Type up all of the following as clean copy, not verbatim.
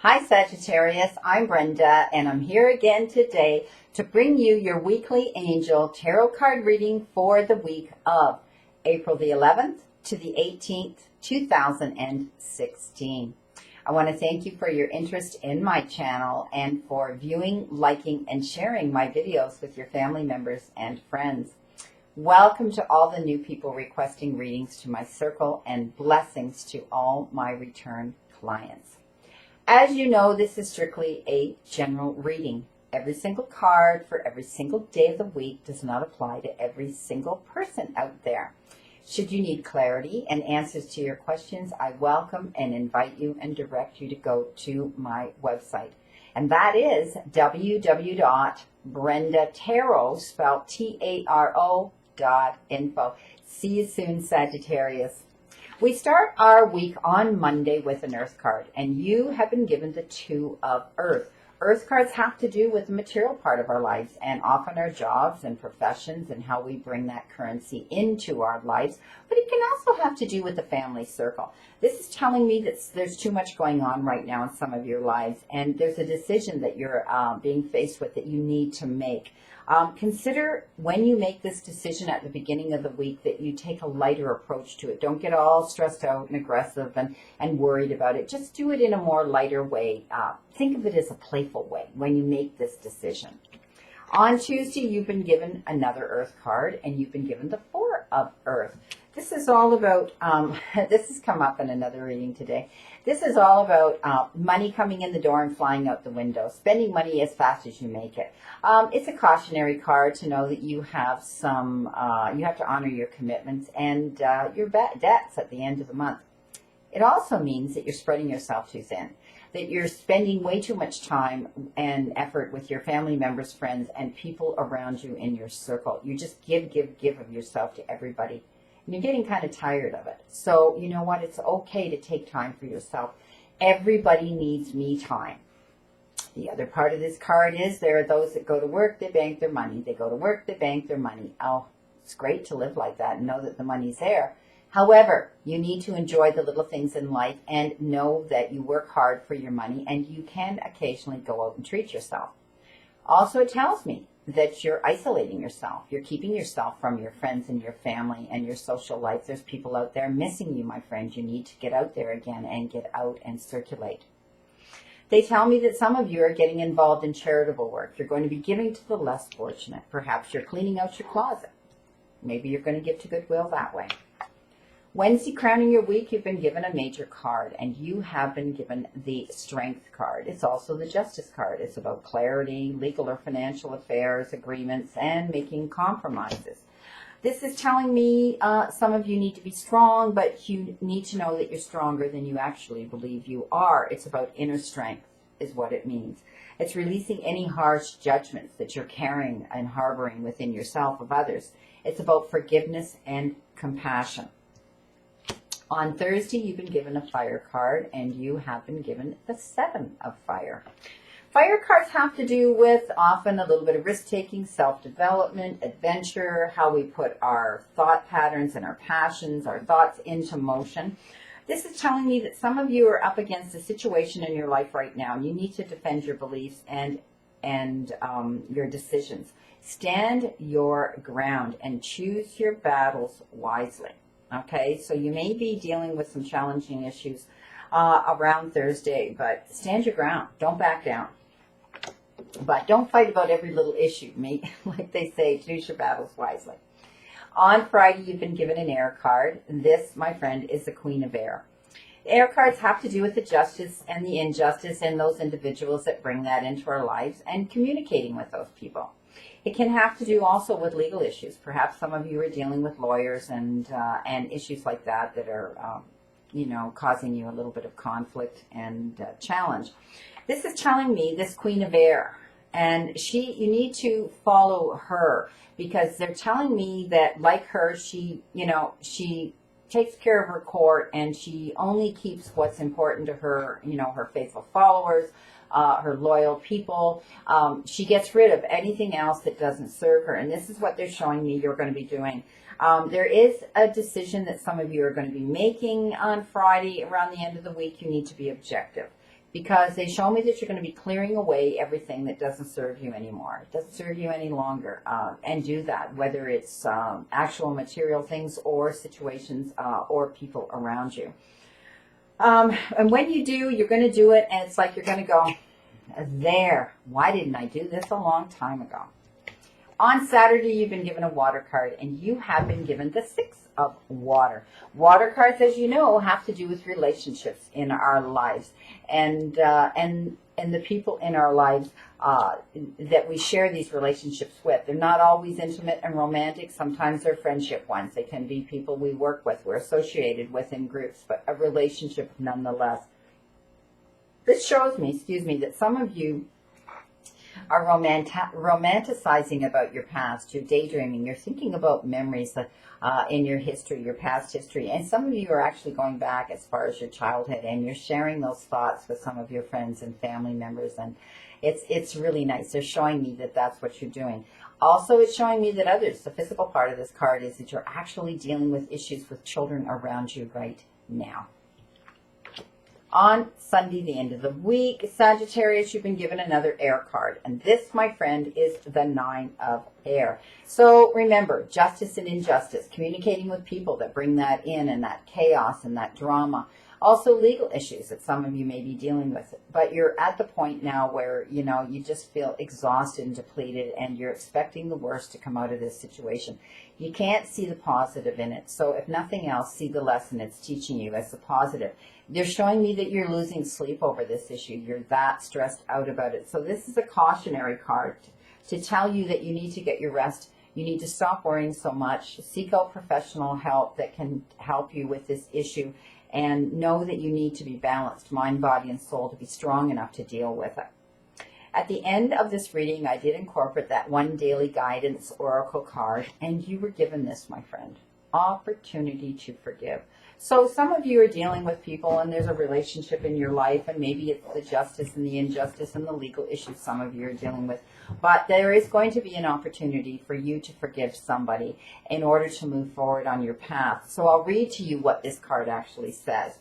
Hi Sagittarius, I'm Brenda and I'm here again today to bring you your weekly angel tarot card reading for the week of April the 11th to the 18th, 2016. I want to thank you for your interest in my channel and for viewing, liking, and sharing my videos with your family members and friends. Welcome to all the new people requesting readings to my circle, and blessings to all my return clients. As you know, this is strictly a general reading. Every single card for every single day of the week does not apply to every single person out there. Should you need clarity and answers to your questions, I welcome and invite you and direct you to go to my website. And that is www.brendatarot, spelled T-A-R-O.info. See you soon, Sagittarius. We start our week on Monday with an Earth card, and you have been given the Two of Earth. Earth cards have to do with the material part of our lives, and often our jobs and professions and how we bring that currency into our lives, but it can also have to do with the family circle. This is telling me that there's too much going on right now in some of your lives, and there's a decision that you're being faced with that you need to make. Consider when you make this decision at the beginning of the week that you take a lighter approach to it. Don't get all stressed out and aggressive and worried about it. Just do it in a more lighter way. Think of it as a playful way when you make this decision. On Tuesday, you've been given another Earth card, and you've been given the Four of Earth. This is all about, this has come up in another reading today. This is all about money coming in the door and flying out the window, spending money as fast as you make it. It's a cautionary card to know that you have you have to honor your commitments and your debts at the end of the month. It also means that you're spreading yourself too thin, that you're spending way too much time and effort with your family members, friends, and people around you in your circle. You just give of yourself to everybody. And you're getting kind of tired of it. So you know what? It's okay to take time for yourself. Everybody needs me time. The other part of this card is there are those that go to work, they bank their money. They go to work, they bank their money. Oh, it's great to live like that and know that the money's there. However, you need to enjoy the little things in life and know that you work hard for your money, and you can occasionally go out and treat yourself. Also, it tells me that you're isolating yourself. You're keeping yourself from your friends and your family and your social life. There's people out there missing you, my friend. You need to get out there again and get out and circulate. They tell me that some of you are getting involved in charitable work. You're going to be giving to the less fortunate. Perhaps you're cleaning out your closet. Maybe you're going to give to Goodwill that way. Wednesday, crowning your week, you've been given a major card, and you have been given the Strength card. It's also the Justice card. It's about clarity, legal or financial affairs, agreements, and making compromises. This is telling me some of you need to be strong, but you need to know that you're stronger than you actually believe you are. It's about inner strength is what it means. It's releasing any harsh judgments that you're carrying and harboring within yourself of others. It's about forgiveness and compassion. On Thursday, you've been given a Fire card, and you have been given the Seven of Fire. Fire cards have to do with often a little bit of risk-taking, self-development, adventure, how we put our thought patterns and our passions, our thoughts into motion. This is telling me that some of you are up against a situation in your life right now, and you need to defend your beliefs and your decisions. Stand your ground and choose your battles wisely. Okay, so you may be dealing with some challenging issues around Thursday, but stand your ground. Don't back down. But don't fight about every little issue. Like they say, choose your battles wisely. On Friday, you've been given an Air card. This, my friend, is the Queen of Air. Air cards have to do with the justice and the injustice and those individuals that bring that into our lives and communicating with those people. It can have to do also with legal issues. Perhaps some of you are dealing with lawyers and issues like that are, causing you a little bit of conflict and challenge. This is telling me this Queen of Air, and you need to follow her, because they're telling me that, like her, she takes care of her court, and she only keeps what's important to her, her faithful followers, her loyal people. She gets rid of anything else that doesn't serve her. And this is what they're showing me you're going to be doing. There is a decision that some of you are going to be making on Friday around the end of the week. You need to be objective. because they show me that you're going to be clearing away everything that doesn't serve you anymore. It doesn't serve you any longer. And do that, whether it's actual material things or situations or people around you. And when you do, you're going to do it, and it's like you're going to go, there, why didn't I do this a long time ago? On Saturday, you've been given a water card, and you have been given the 6 of water. Water cards, as you know, have to do with relationships in our lives, and the people in our lives that we share these relationships with. They're not always intimate and romantic. Sometimes they're friendship ones. They can be people we work with, we're associated with in groups, but a relationship nonetheless. This shows me, that some of you are romanticizing about your past. You're daydreaming. You're thinking about memories in your history, your past history. And some of you are actually going back as far as your childhood, and you're sharing those thoughts with some of your friends and family members. And it's really nice. They're showing me that that's what you're doing. Also, it's showing me that others, the physical part of this card is that you're actually dealing with issues with children around you right now. On Sunday, the end of the week, Sagittarius, you've been given another air card. And this, my friend, is the 9 of air. So remember, justice and injustice, communicating with people that bring that in and that chaos and that drama. Also legal issues that some of you may be dealing with. But you're at the point now where, you just feel exhausted and depleted, and you're expecting the worst to come out of this situation. You can't see the positive in it. So if nothing else, see the lesson it's teaching you as the positive. They're showing me that you're losing sleep over this issue. You're that stressed out about it. So this is a cautionary card to tell you that you need to get your rest. You need to stop worrying so much. Seek out professional help that can help you with this issue. And know that you need to be balanced, mind, body, and soul, to be strong enough to deal with it. At the end of this reading, I did incorporate that one daily guidance oracle card, and you were given this, my friend, opportunity to forgive. So some of you are dealing with people, and there's a relationship in your life, and maybe it's the justice and the injustice and the legal issues some of you are dealing with. But there is going to be an opportunity for you to forgive somebody in order to move forward on your path. So I'll read to you what this card actually says.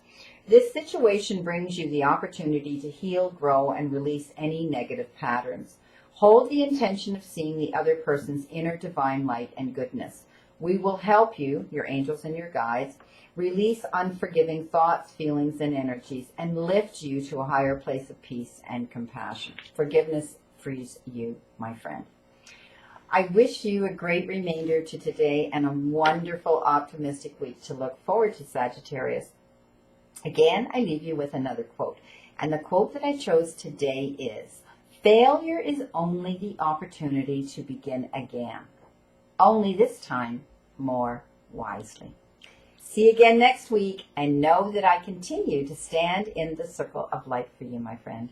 This situation brings you the opportunity to heal, grow, and release any negative patterns. Hold the intention of seeing the other person's inner divine light and goodness. We will help you, your angels and your guides, release unforgiving thoughts, feelings, and energies, and lift you to a higher place of peace and compassion. Forgiveness frees you, my friend. I wish you a great remainder to today and a wonderful, optimistic week to look forward to, Sagittarius. Again, I leave you with another quote. And the quote that I chose today is, failure is only the opportunity to begin again. Only this time, more wisely. See you again next week, and know that I continue to stand in the circle of light for you, my friend.